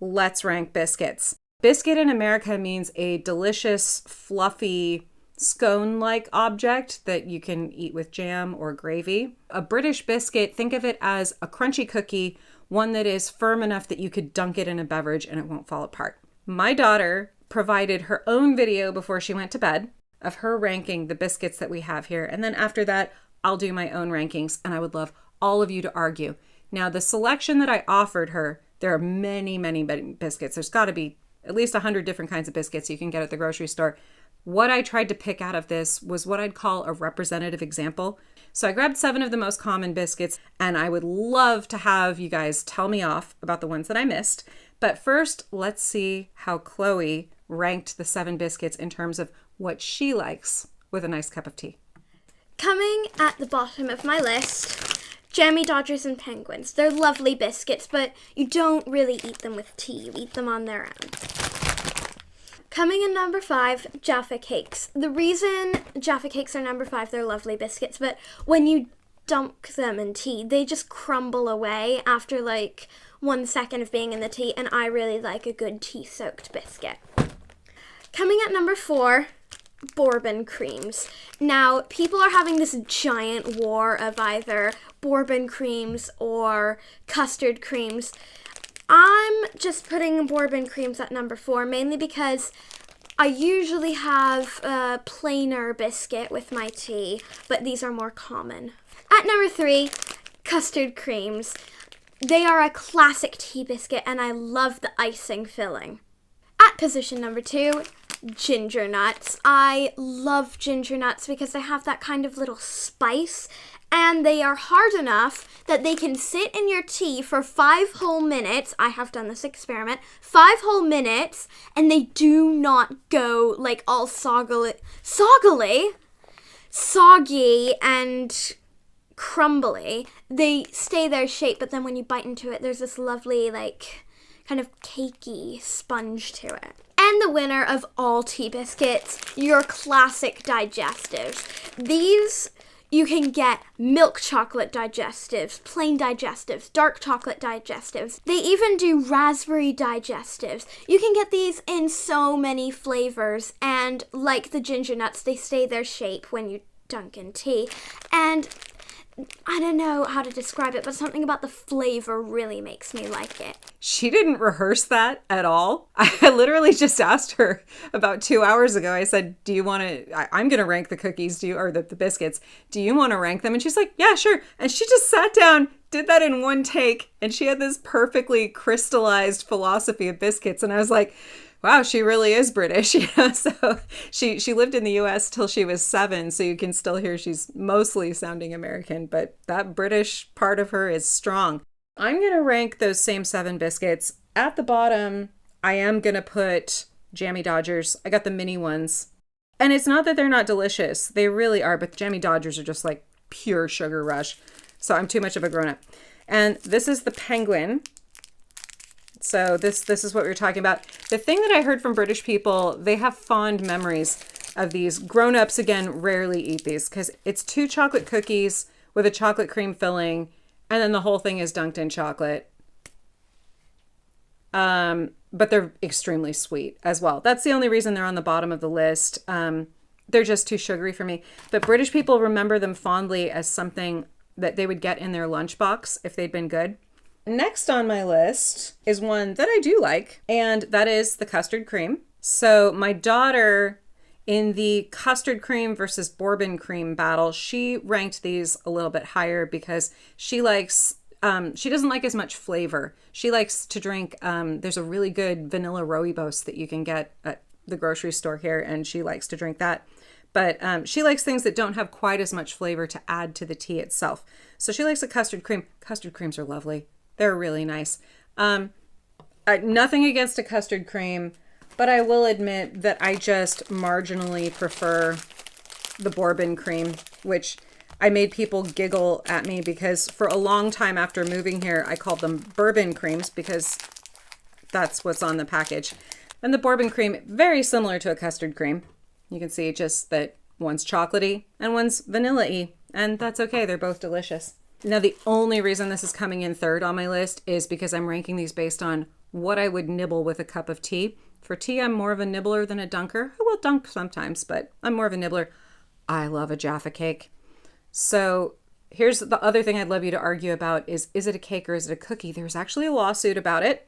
let's rank biscuits. Biscuit in America means a delicious, fluffy, scone-like object that you can eat with jam or gravy. A British biscuit, think of it as a crunchy cookie, one that is firm enough that you could dunk it in a beverage and it won't fall apart. My daughter provided her own video before she went to bed of her ranking the biscuits that we have here. And then after that, I'll do my own rankings, and I would love all of you to argue. Now, the selection that I offered her, there are many, many biscuits. There's got to be at least 100 different kinds of biscuits you can get at the grocery store. What I tried to pick out of this was what I'd call a representative example. So I grabbed 7 of the most common biscuits, and I would love to have you guys tell me off about the ones that I missed. But first, let's see how Chloe ranked the 7 biscuits in terms of what she likes with a nice cup of tea. Coming at the bottom of my list, Jammy Dodgers and Penguins. They're lovely biscuits, but you don't really eat them with tea. You eat them on their own. Coming in number 5, Jaffa Cakes. The reason Jaffa Cakes are number 5, they're lovely biscuits, but when you dunk them in tea, they just crumble away after like 1 second of being in the tea, and I really like a good tea-soaked biscuit. Coming at number 4, Bourbon creams. Now, people are having this giant war of either Bourbon creams or custard creams. I'm just putting Bourbon creams at number 4, mainly because I usually have a plainer biscuit with my tea, but these are more common. At number 3, custard creams. They are a classic tea biscuit, and I love the icing filling. At position number 2, ginger nuts. I love ginger nuts because they have that kind of little spice, and they are hard enough that they can sit in your tea for 5 whole minutes. I have done this experiment. 5 whole minutes, and they do not go like all soggy and crumbly. They stay their shape, but then when you bite into it, there's this lovely like kind of cakey sponge to it. And the winner of all tea biscuits, your classic digestives. These, you can get milk chocolate digestives, plain digestives, dark chocolate digestives. They even do raspberry digestives. You can get these in so many flavors, and like the ginger nuts, they stay their shape when you dunk in tea. And I don't know how to describe it, but something about the flavor really makes me like it. She didn't rehearse that at all. I literally just asked her about 2 hours ago. I said, do you want to, I'm going to rank the cookies, or the biscuits. Do you want to rank them? And she's like, yeah, sure. And she just sat down, did that in one take, and she had this perfectly crystallized philosophy of biscuits. And I was like, wow, she really is British. So she lived in the US till she was 7, so you can still hear she's mostly sounding American, but that British part of her is strong. I'm going to rank those same 7 biscuits. At the bottom, I am going to put Jammy Dodgers. I got the mini ones. And it's not that they're not delicious. They really are, but the Jammy Dodgers are just like pure sugar rush. So I'm too much of a grown-up. And this is the Penguin. So this is what we were talking about. The thing that I heard from British people, they have fond memories of these. Grown-ups, again, rarely eat these because it's 2 chocolate cookies with a chocolate cream filling, and then the whole thing is dunked in chocolate. But they're extremely sweet as well. That's the only reason they're on the bottom of the list. They're just too sugary for me. But British people remember them fondly as something that they would get in their lunchbox if they'd been good. Next on my list is one that I do like, and that is the custard cream. So my daughter, in the custard cream versus bourbon cream battle, she ranked these a little bit higher because she likes, she doesn't like as much flavor. She likes to drink, there's a really good vanilla rooibos that you can get at the grocery store here, and she likes to drink that. But she likes things that don't have quite as much flavor to add to the tea itself. So she likes a custard cream. Custard creams are lovely. They're really nice. Nothing against a custard cream, but I will admit that I just marginally prefer the bourbon cream, which I made people giggle at me because for a long time after moving here, I called them bourbon creams because that's what's on the package. And the bourbon cream, very similar to a custard cream. You can see just that one's chocolatey and one's vanilla-y, and that's okay. They're both delicious. Now, the only reason this is coming in third on my list is because I'm ranking these based on what I would nibble with a cup of tea. For tea, I'm more of a nibbler than a dunker. I will dunk sometimes, but I'm more of a nibbler. I love a Jaffa cake. So here's the other thing I'd love you to argue about is it a cake or is it a cookie? There's actually a lawsuit about it.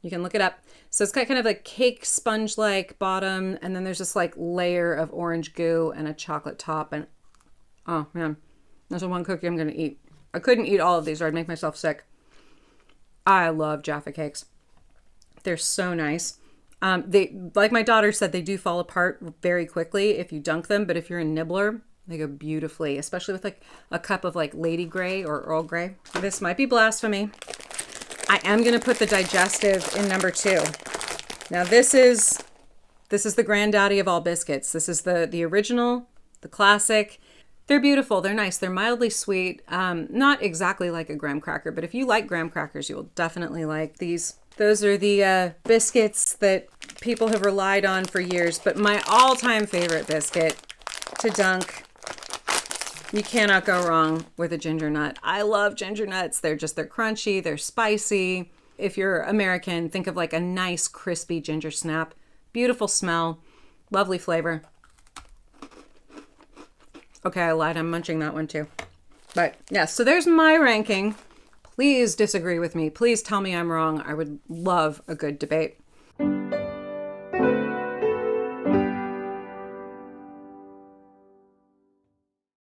You can look it up. So it's got kind of a cake sponge-like bottom, and then there's this like layer of orange goo and a chocolate top. And oh man, that's the one cookie I'm gonna eat. I couldn't eat all of these or I'd make myself sick. I love Jaffa cakes. They're so nice. They, like my daughter said, they do fall apart very quickly if you dunk them, but if you're a nibbler, they go beautifully, especially with like a cup of like Lady Grey or Earl Grey. This might be blasphemy. I am going to put the digestive in number 2. Now this is the granddaddy of all biscuits. This is the original, the classic. They're beautiful. They're nice. They're mildly sweet. Not exactly like a graham cracker, but if you like graham crackers, you will definitely like these. Those are the biscuits that people have relied on for years, but my all-time favorite biscuit to dunk. You cannot go wrong with a ginger nut. I love ginger nuts. They're crunchy, they're spicy. If you're American, think of like a nice crispy ginger snap. Beautiful smell, lovely flavor. Okay, I lied, I'm munching that one too. But yeah, so there's my ranking. Please disagree with me. Please tell me I'm wrong. I would love a good debate.